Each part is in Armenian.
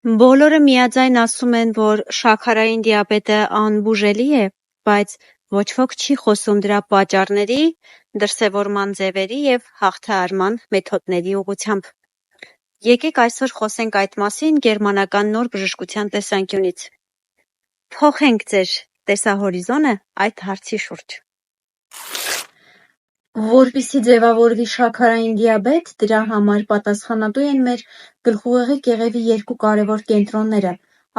Բոլորը միաձայն ասում են, որ շաքարային դիաբետը անբուժելի է, բայց ոչ ոք չի խոսում դրա պատճառների, դրսևորման ձևերի և հաղթահարման մեթոդների ուղղությամբ։ Եկեք այսօր խոսենք այդ մասին գերմանական նոր բժշկության տեսանկյունից։ Փոխենք ձեր տեսահորիզոնը այդ հարցի շուրջ։ Որպեսզի ձևավորվի շաքարային դիաբետ, դրա համար պատասխանատու են մեր գլխուղեղի կեղևի երկու կարևոր կենտրոնները՝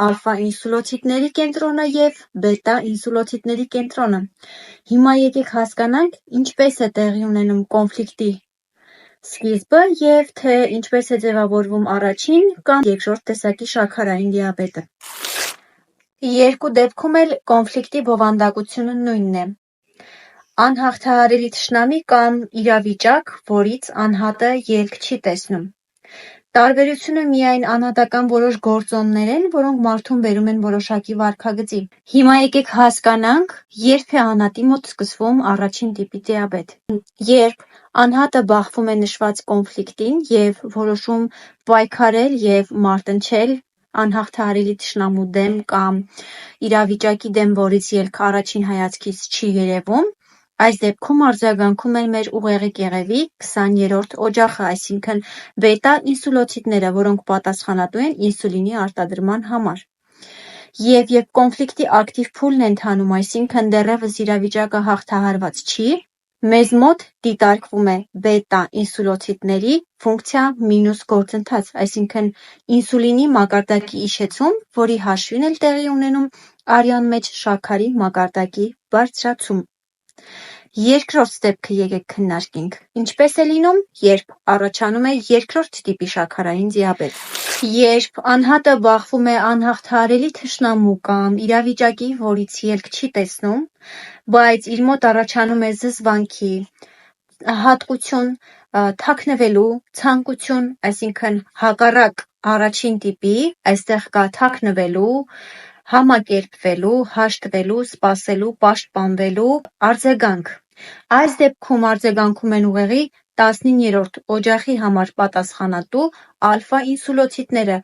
ալֆա ինսուլոցիտների կենտրոնը և բետա ինսուլոցիտների կենտրոնը։ Հիմա եկեք հասկանանք, ինչպես է տեղի ունենում կոնֆլիկտի սկիզբը և թե ինչպես է ձևավորվում առաջին կամ երկրորդ տեսակի շաքարային դիաբետը։ Երկու դեպքում էլ կոնֆլիկտի բովանդակությունը նույնն է։ Անհաղթահարելի թշնամի կամ իրավիճակ, որից անհատը ելք չի տեսնում։ Տարբերությունը միայն անհատական որոշ գործոններ են, որոնք մարդուն բերում են որոշակի վարքագծի։ Հիմա եկեք հասկանանք, երբ է անհատի մոտ սկսվում առաջին տիպի դիաբետ։ Երբ անհատը բախվում է նշված կոնֆլիկտին և որոշում պայքարել և մարտնչել անհաղթահարելի թշնամու դեմ կամ իրավիճակի դեմ, որից ելք առաջին հայացքից չի երևում, այս դեպքում արձագանքում են մեր ուղեղի կեղևի 20-րդ օջախը, այսինքն բետա ինսուլոցիտները, որոնք պատասխանատու են ինսուլինի արտադրման համար։ Եվ երբ կոնֆլիկտի ակտիվ փուլն է ընթանում, այսինքն դեռևս իրավիճակը հաղթահարված չի, մեզ մոտ դիտարկվում է բետա ինսուլոցիտների ֆունկցիա մինուս գործընթաց, այսինքն ինսուլինի մակարդակի իջեցում, որի հաշվին էլ տեղի ունենում արյան մեջ շաքարի մակարդակի բարձրացում։ Երկրորդ դեպքը եկեք քննարկենք։ Ինչպես է լինում, երբ առաջանում է երկրորդ տիպի շաքարային դիաբետ։ Երբ անհատը բախվում է անհաղթահարելի թշնամու կամ իրավիճակի, որից ելք չի տեսնում, բայց իր մոտ առաջանում է զզվանքի, հատկություն, թաքնվելու ցանկություն, այսինքն հակառակ առաջին տիպի, այստեղ կա թաքնվելու, համակերպվելու, հաշտվելու, սպասելու, պաշտպանվելու արձագանք։ Այս դեպքում արձագանքում են ուղեղի 19-րդ օջախի համար պատասխանատու ալֆա ինսուլոցիտները,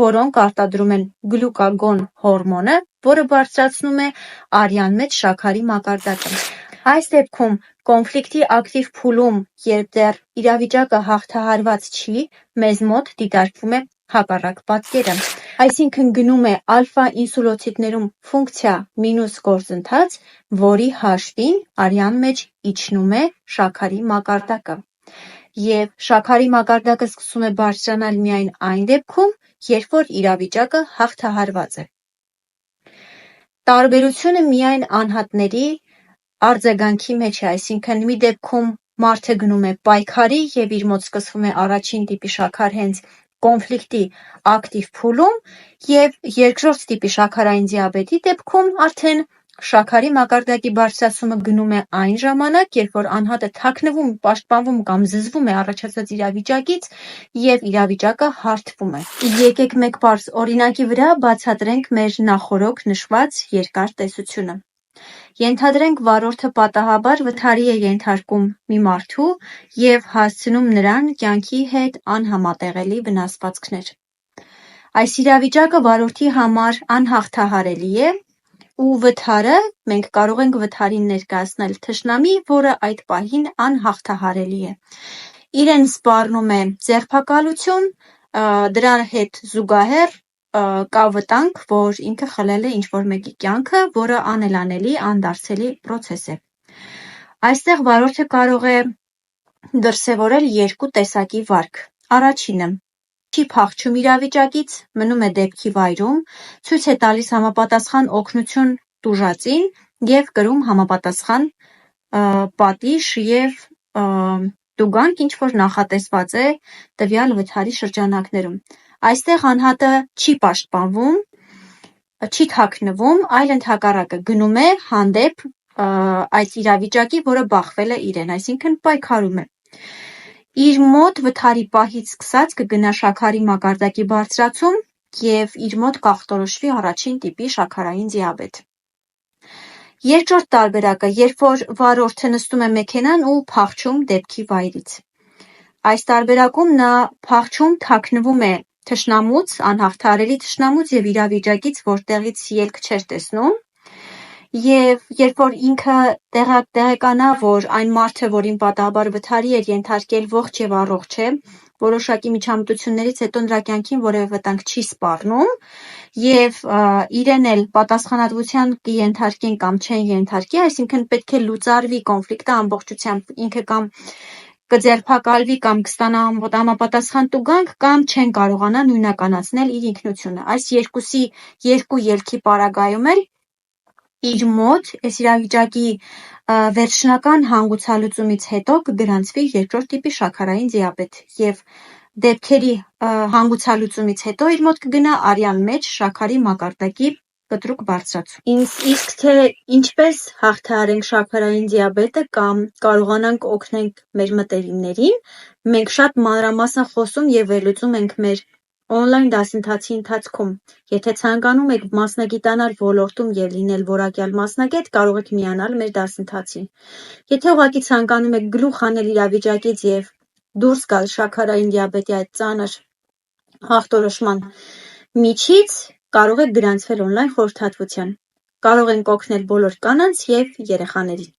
որոնք արտադրում են գլուկագոն հորմոնը, որը բարձրացնում է արյան մեջ շաքարի մակարդակը։ Այս դեպքում կոնֆլիկտի ակտիվ փուլում, երբ դեռ իրավիճակը հաղթահարված չի, մեզ մոտ դիտարկվում է հակառակ պատկերը, այսինքն գնում է ալֆա ինսուլոցիտներում ֆունկցիա մինուս գործընթաց, որի հաշվին արյան մեջ իջնում է շաքարի մակարդակը։ Եվ շաքարի մակարդակը սկսում է բարձրանալ միայն այն դեպքում, երբ որ իրավիճակը հաղթահարված է։ Տարբերությունը միայն անհատների արձագանքի մեջ է, այսինքն մի դեպքում մարդը գնում է պայքարի և իր մոտ սկսվում է առաջին տիպի շաքար հենց կոնֆլիկտի ակտիվ փուլում, և երկրորդ տիպի շաքարային դիաբետի դեպքում արդեն շաքարի մակարդակի բարձրացումը գնում է այն ժամանակ, երբ որ անհատը թաքնվում, պաշտպանվում կամ զզվում է առաջացած իրավիճակից և իրավիճակը հարթվում է։ Եկեք մեկ պարզ օրինակի վրա բացատրենք մեր նախօրոք նշված երկար տեսությունը։ Ենթադրենք վարորդը պատահաբար վթարի է ենթարկում մի մարդու և հասցնում նրան կյանքի հետ անհամատեղելի վնասվածքներ։ Այս իրավիճակը վարորդի համար անհաղթահարելի է, ու վթարը մենք կարող ենք վթարին ներկայացնել թշնամի, որը այդ պահին անհաղթահարելի է։ Իրեն սպառնում է ձերբակալություն, դրա հետ զուգահեռ կա վտանգ, որ ինքը խլել է ինչ-որ մեկի կյանքը, որը անելանելի, անդարձելի պրոցես է։ Այստեղ վարորդը կարող է դրսևորել երկու տեսակի վարք։ Առաջինը՝ չի փախչում իրավիճակից, մնում է դեպքի վայրում, ցույց է տալիս համապատասխան օգնություն տուժածին և կրում համապատասխան պատիժ և տուգանք, ինչ որ նախատեսված է տվյալ վթարի շրջանակներում։ Այստեղ անհատը չի պաշտպանվում, չի թաքնվում, այլ ընդհակառակը գնում է հանդեպ այդ իրավիճակի, որը բախվել է իրեն, այսինքն պայքարում է։ Իր մոտ վթարի պահից սկսած կգնա շաքարի մակարդակի բարձրացում և իր մոտ կախտորոշվի առաջին տիպի շաքարային դիաբետ։ Երկրորդ տարբերակը, երբ որ վարորդը նստում է մեքենան ու փախչում դեպքի վայրից։ Այս տարբերակում նա փախչում, թաքնվում է թշնամուց, անհաղթահարելի թշնամուց և իրավիճակից, որտեղից ելք չէր տեսնում, և երբ որ ինքը տեղեկանա, որ այն մարդը, որին պատահաբար վթարի էր ենթարկել, ողջ և առողջ է, որոշակի միջամտություններից հետո նրա կյանքին որևէ վտանգ չի սպառնում, և իրեն էլ պատասխանատվության կենթարկեն կամ չեն ենթարկի, այսինքն պետք է լուծարվի կոնֆլիկտը ամբողջությամբ, ինքը կամ կձերբակալվի կամ կստանա համապատասխան տուգանք կամ չեն կարողանա նույնականացնել իր ինքնությունը։ Այս երկուսի երկու ելքի պարագայում էլ իր մոտ այս իրավիճակի վերջնական հանգուցալուծումից հետո կգրանցվի երկրորդ տիպի շաքարային դիաբետ և դեպքերի հանգուցալուծումից հետո իր մոտ կգնա արյան մեջ շաքարի մակարդակի կտրուկ բարձրացում։ Իսկ թե ինչպես հաղթահարենք շաքարային դիաբետը կամ կարողանանք օգնենք մեր մտերիմներին, մենք շատ մանրամասն խոսում և վերլուծում ենք մեր օնլայն դասընթացի ընթացքում։ Եթե ցանկանում եք մասնագիտանալ ոլորտում և լինել որակյալ մասնագետ, կարող եք միանալ մեր դասընթացին։ Եթե ուղղակի ցանկանում եք գլուխ հանել իրավիճակից և դուրս գալ շաքարային դիաբետի այդ ծանր ախտորոշման միջից, կարող եք գրանցվել օնլայն խորհրդատվության։ Կարող ենք օգնել բոլոր կանանց և երեխաներին։